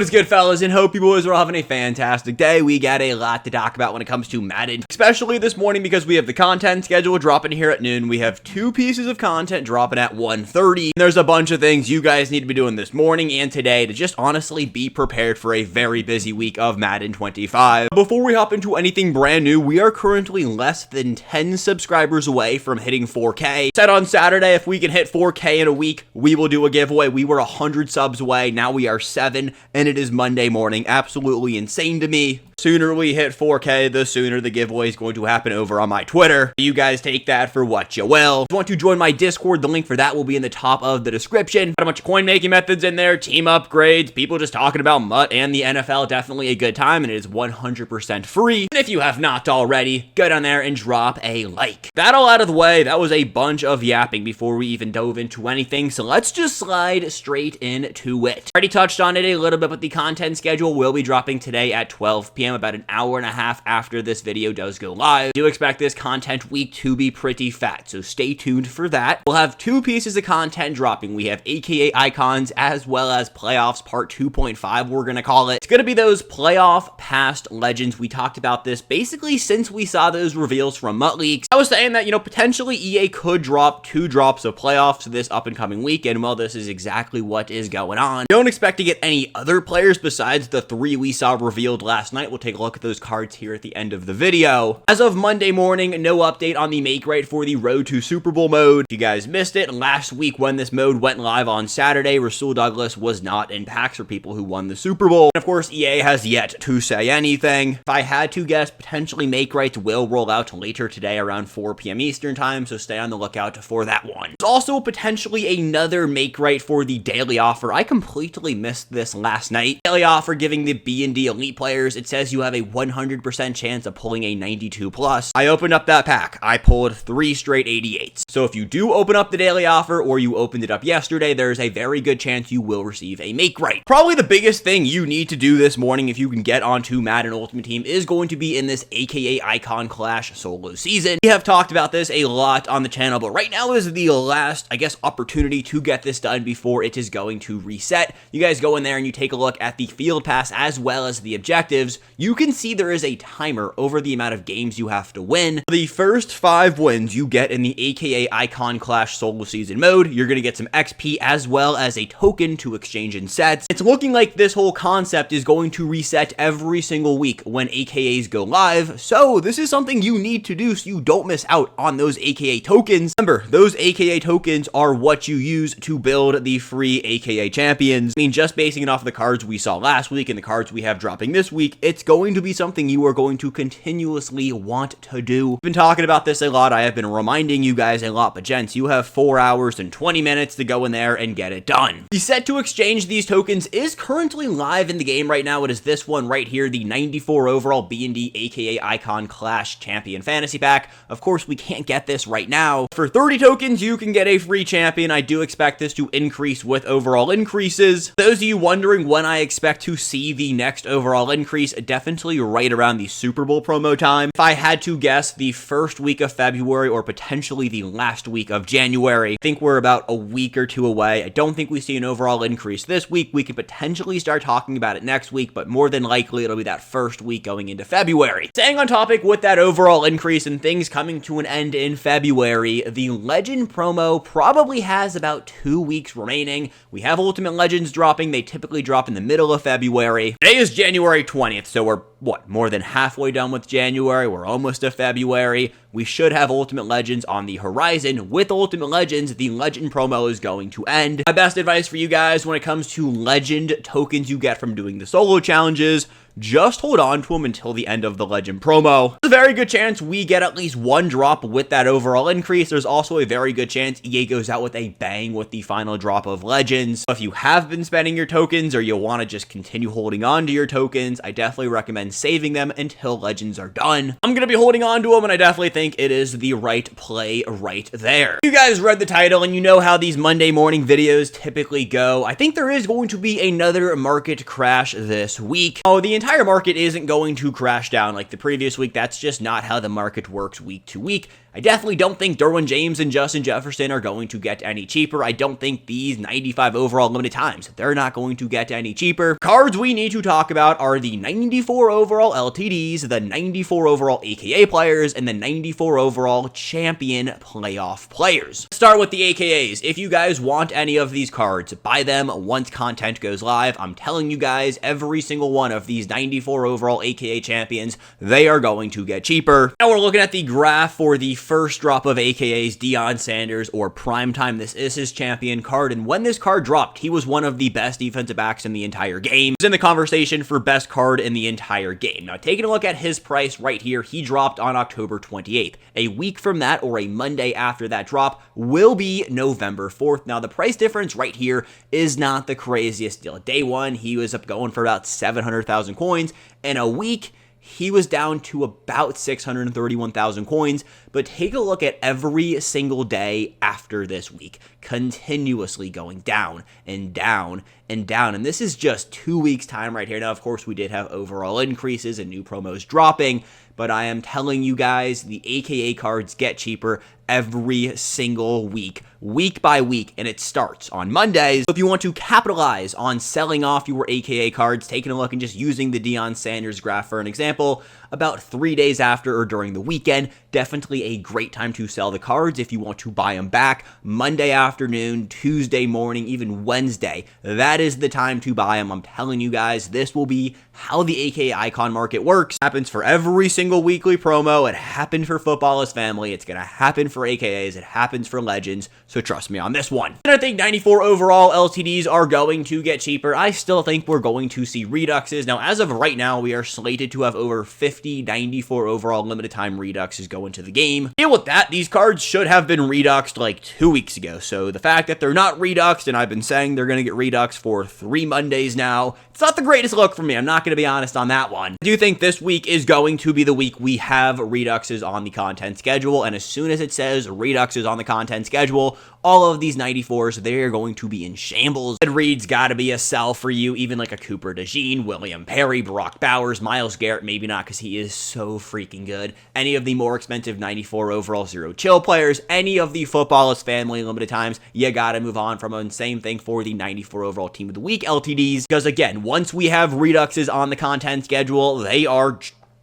What is good, fellas, and hope you boys are all having a fantastic day. We got a lot to talk about when it comes to Madden, especially this morning because we have the content schedule dropping here at noon. We have 2 pieces of content dropping at 1:30. There's a bunch of things you guys need to be doing this morning and today to just honestly be prepared for a very busy week of Madden 25. Before we hop into anything brand new, we are currently less than 10 subscribers away from hitting 4K. Said on Saturday, if we can hit 4K in a week, we will do a giveaway. We were 100 subs away. Now we are 7, and it is Monday morning. Absolutely insane to me. Sooner we hit 4K, the sooner the giveaway is going to happen over on my Twitter. You guys take that for what you will. If you want to join my Discord, the link for that will be in the top of the description. Got a bunch of coin making methods in there, team upgrades, people just talking about MUT and the NFL. Definitely a good time, and it is 100% free. And if you have not already, go down there and drop a like. That all out of the way, that was a bunch of yapping before we even dove into anything, so let's just slide straight into it. Already touched on it a little bit, but the content schedule will be dropping today at 12 p.m. about an hour and a half after this video does go live. I do expect this content week to be pretty fat, so stay tuned for that. We'll have 2 pieces of content dropping. We have AKA Icons as well as Playoffs Part 2.5, we're going to call it. It's going to be those playoff past legends. We talked about this basically since we saw those reveals from MUT Leaks. I was saying that, potentially EA could drop 2 drops of playoffs this up and coming week, and well, this is exactly what is going on. Don't expect to get any other players besides the 3 we saw revealed last night. We'll take a look at those cards here at the end of the video. As of Monday morning, no update on the Makerights for the Road to Super Bowl mode. If you guys missed it, last week when this mode went live on Saturday, Rasul Douglas was not in packs for people who won the Super Bowl. And of course, EA has yet to say anything. If I had to guess, potentially Makerights will roll out later today around 4 p.m. Eastern time, so stay on the lookout for that one. There's also potentially another Makerite for the daily offer. I completely missed this last night. Daily offer giving the B&D Elite players, it says you have a 100% chance of pulling a 92 plus. I opened up that pack. I pulled 3 straight 88s. So if you do open up the daily offer or you opened it up yesterday, there's a very good chance you will receive a Makerite. Probably the biggest thing you need to do this morning if you can get onto Madden Ultimate Team is going to be in this AKA Icon Clash solo season. We have talked about this a lot on the channel, but right now is the last, opportunity to get this done before it is going to reset. You guys go in there and you take a look at the field pass as well as the objectives. You can see there is a timer over the amount of games you have to win. The first 5 wins you get in the AKA Icon Clash solo season mode, you're going to get some XP as well as a token to exchange in sets. It's looking like this whole concept is going to reset every single week when AKAs go live, so this is something you need to do so you don't miss out on those AKA tokens. Remember, those AKA tokens are what you use to build the free AKA champions. I mean, just basing it off of the cards we saw last week and the cards we have dropping this week, it's going to be something you are going to continuously want to do. I've been talking about this a lot. I have been reminding you guys a lot, but gents, you have 4 hours and 20 minutes to go in there and get it done. The set to exchange these tokens is currently live in the game right now. It is this one right here, the 94 overall B&D AKA Icon Clash Champion Fantasy Pack. Of course, we can't get this right now. For 30 tokens, you can get a free champion. I do expect this to increase with overall increases. Those of you wondering when I expect to see the next overall increase, definitely right around the Super Bowl promo time. If I had to guess, the first week of February or potentially the last week of January. I think we're about a week or 2 away. I don't think we see an overall increase this week. We could potentially start talking about it next week, but more than likely it'll be that first week going into February. Staying on topic with that overall increase and things coming to an end in February, the Legend promo probably has about 2 weeks remaining. We have Ultimate Legends dropping. They typically drop in the middle of February. Today is January 20th, so we're, more than halfway done with January. We're almost to February. We should have Ultimate Legends on the horizon. With Ultimate Legends, the Legend promo is going to end. My best advice for you guys when it comes to Legend tokens you get from doing the solo challenges, just hold on to them until the end of the Legend promo. There's a very good chance we get at least 1 drop with that overall increase. There's also a very good chance EA goes out with a bang with the final drop of Legends. If you have been spending your tokens or you want to just continue holding on to your tokens, I definitely recommend saving them until Legends are done. I'm going to be holding on to them, and I definitely think it is the right play right there. You guys read the title and you know how these Monday morning videos typically go. I think there is going to be another market crash this week. Oh, the entire market isn't going to crash down like the previous week. That's just not how the market works week to week. I definitely don't think Derwin James and Justin Jefferson are going to get any cheaper. I don't think these 95 overall limited times, they're not going to get any cheaper. Cards we need to talk about are the 94 overall LTDs, the 94 overall AKA players, and the 94 overall champion playoff players. Let's start with the AKAs. If you guys want any of these cards, buy them once content goes live. I'm telling you guys, every single one of these 94 overall AKA champions, they are going to get cheaper. Now we're looking at the graph for the first drop of AKAs, Deion Sanders, or Primetime. This is his champion card, and when this card dropped, he was one of the best defensive backs in the entire game. He's in the conversation for best card in the entire game. Now, taking a look at his price right here, he dropped on October 28th. A week from that, or a Monday after that drop, will be November 4th. Now, the price difference right here is not the craziest deal. Day one, he was up going for about 700,000 coins. In a week, he was down to about 631,000 coins, but take a look at every single day after this week, continuously going down and down and down. And this is just 2 weeks time right here. Now, of course, we did have overall increases and new promos dropping, but I am telling you guys, the AKA cards get cheaper every single week, week by week, and it starts on Mondays. So if you want to capitalize on selling off your AKA cards, taking a look and just using the Deion Sanders graph for an example, about 3 days after or during the weekend, definitely a great time to sell the cards if you want to buy them back. Monday afternoon, Tuesday morning, even Wednesday, that is the time to buy them. I'm telling you guys, this will be how the AKA icon market works. It happens for every single weekly promo. It happened for Football is Family. It's going to happen for AKAs. It happens for Legends. So trust me on this one. And I think 94 overall LTDs are going to get cheaper. I still think we're going to see reduxes. Now, as of right now, we are slated to have over 50 94 overall limited time reduxes go into the game. Deal with that. These cards should have been reduxed like 2 weeks ago. So the fact that they're not reduxed, and I've been saying they're going to get reduxed for 3 Mondays now, it's not the greatest look for me. I'm not going to be honest on that one. I do think this week is going to be the week we have reduxes on the content schedule. And as soon as it says reduxes on the content schedule, all of these 94s, they're going to be in shambles. Ed Reed's got to be a sell for you, even like a Cooper DeJean, William Perry, Brock Bowers, Myles Garrett, maybe not because he is so freaking good. Any of the more expensive 94 overall zero chill players, any of the Football is Family limited times, you got to move on from them. Same thing for the 94 overall Team of the Week LTDs, because again, once we have reduxes on the content schedule,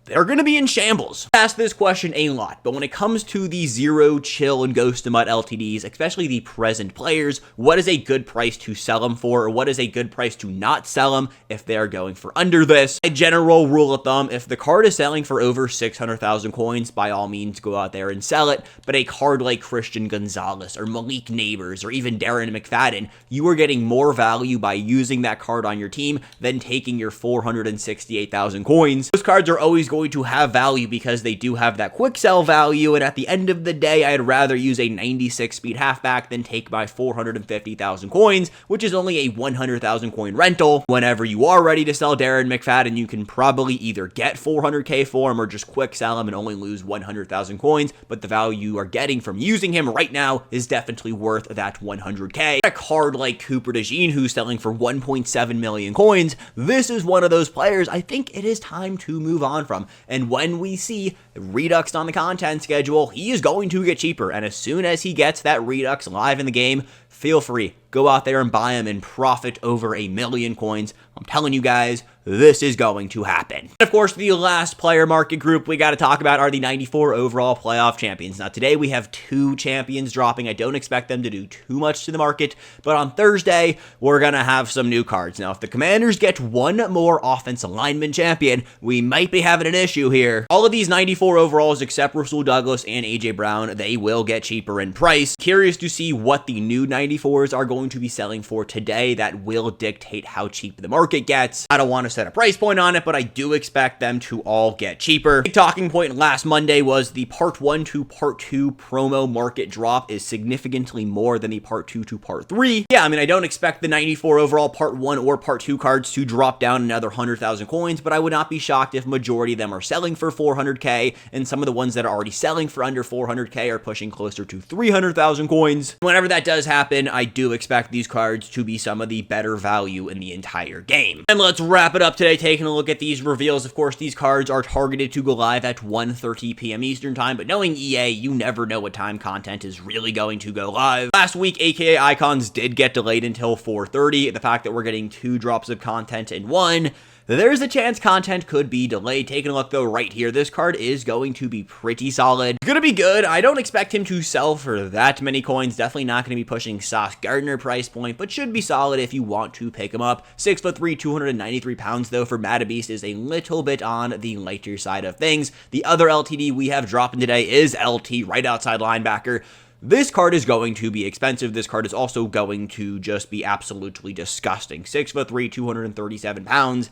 they're going to be in shambles. I ask this question a lot, but when it comes to the Zero, Chill, and Ghost of Mud LTDs, especially the present players, what is a good price to sell them for, or what is a good price to not sell them if they're going for under this? A general rule of thumb, if the card is selling for over 600,000 coins, by all means, go out there and sell it, but a card like Christian Gonzalez, or Malik Neighbors, or even Darren McFadden, you are getting more value by using that card on your team than taking your 468,000 coins. Those cards are always going to have value because they do have that quick sell value, and at the end of the day, I'd rather use a 96 speed halfback than take my 450,000 coins, which is only a 100,000 coin rental. Whenever you are ready to sell Darren McFadden, you can probably either get 400k for him or just quick sell him and only lose 100,000 coins, but the value you are getting from using him right now is definitely worth that 100k. A card like Cooper DeJean, who's selling for 1.7 million coins, this is one of those players I think it is time to move on from. And when we see Redux on the content schedule, he is going to get cheaper. And as soon as he gets that Redux live in the game, feel free, go out there and buy him and profit over 1 million coins. I'm telling you guys, this is going to happen. And of course, the last player market group we got to talk about are the 94 overall playoff champions. Now, today we have 2 champions dropping. I don't expect them to do too much to the market, but on Thursday, we're going to have some new cards. Now, if the Commanders get one more offensive lineman champion, we might be having an issue here. All of these 94 overalls, except Rasul Douglas and AJ Brown, they will get cheaper in price. Curious to see what the new 94s are going to be selling for today. That will dictate how cheap the market gets. I don't want to set a price point on it, but I do expect them to all get cheaper. Big talking point last Monday was the Part 1 to Part 2 promo market drop is significantly more than the Part 2 to Part 3. Yeah, I mean, I don't expect the 94 overall Part 1 or Part 2 cards to drop down another 100,000 coins, but I would not be shocked if majority of them are selling for 400k, and some of the ones that are already selling for under 400k are pushing closer to 300,000 coins. Whenever that does happen, happen, I do expect these cards to be some of the better value in the entire game. And let's wrap it up today taking a look at these reveals. Of course, these cards are targeted to go live at 1:30 p.m. Eastern time, but knowing EA, you never know what time content is really going to go live. Last week, aka Icons did get delayed until 4:30. The fact that we're getting 2 drops of content in one, there's a chance content could be delayed. Taking a look though right here, this card is going to be pretty solid. Gonna be good. I don't expect him to sell for that many coins. Definitely not going to be pushing Sauce Gardner price point, but should be solid if you want to pick him up. 6'3", 293 pounds though for Madden Beast is a little bit on the lighter side of things. The other LTD we have dropping today is LT, right outside linebacker. This card is going to be expensive. This card is also going to just be absolutely disgusting. 6'3", 237 pounds.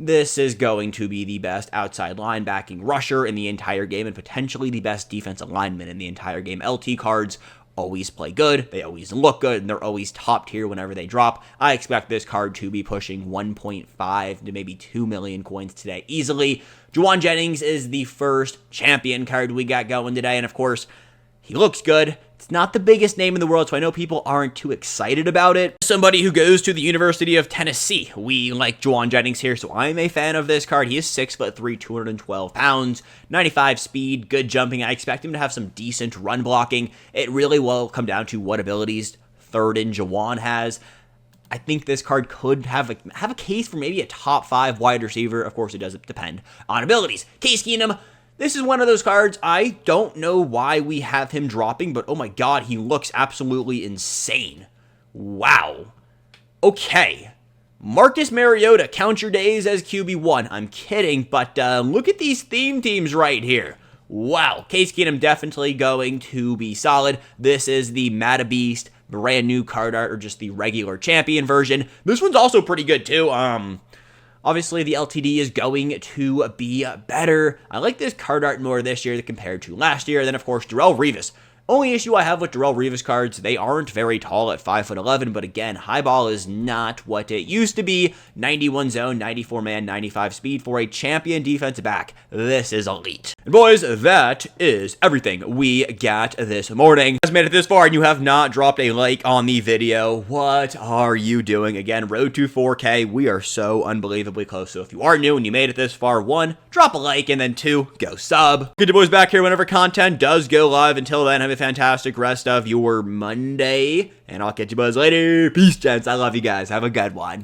This is going to be the best outside linebacking rusher in the entire game and potentially the best defensive lineman in the entire game. LT cards always play good, they always look good, and they're always top tier whenever they drop. I expect this card to be pushing 1.5 to maybe 2 million coins today easily. Juwan Jennings is the first champion card we got going today, and of course, he looks good. It's not the biggest name in the world, so I know people aren't too excited about it. Somebody who goes to the University of Tennessee. We like Juwan Jennings here, so I'm a fan of this card. He is 6'3", 212 pounds, 95 speed, good jumping. I expect him to have some decent run blocking. It really will come down to what abilities third and Juwan has. I think this card could have a case for maybe a top 5 wide receiver. Of course, it does depend on abilities. Case Keenum. This is one of those cards, I don't know why we have him dropping, but oh my god, he looks absolutely insane. Wow. Okay. Marcus Mariota, count your days as QB1. I'm kidding, but look at these theme teams right here. Wow. Case Keenum definitely going to be solid. This is the Madden Beast brand new card art, or just the regular champion version. This one's also pretty good too. Obviously, the LTD is going to be better. I like this card art more this year compared to last year. And then, of course, Darrelle Revis. Only issue I have with Darrelle Revis cards, they aren't very tall at 5'11", but again, high ball is not what it used to be. 91 zone, 94 man, 95 speed for a champion defensive back. This is elite. And boys, that is everything we got this morning. If you guys made it this far and you have not dropped a like on the video, what are you doing? Again, road to 4K. We are so unbelievably close. So if you are new and you made it this far, 1, drop a like, and then 2, go sub. Get you boys back here whenever content does go live. Until then, have a fantastic rest of your Monday, and I'll catch you boys later. Peace, gents. I love you guys. Have a good one.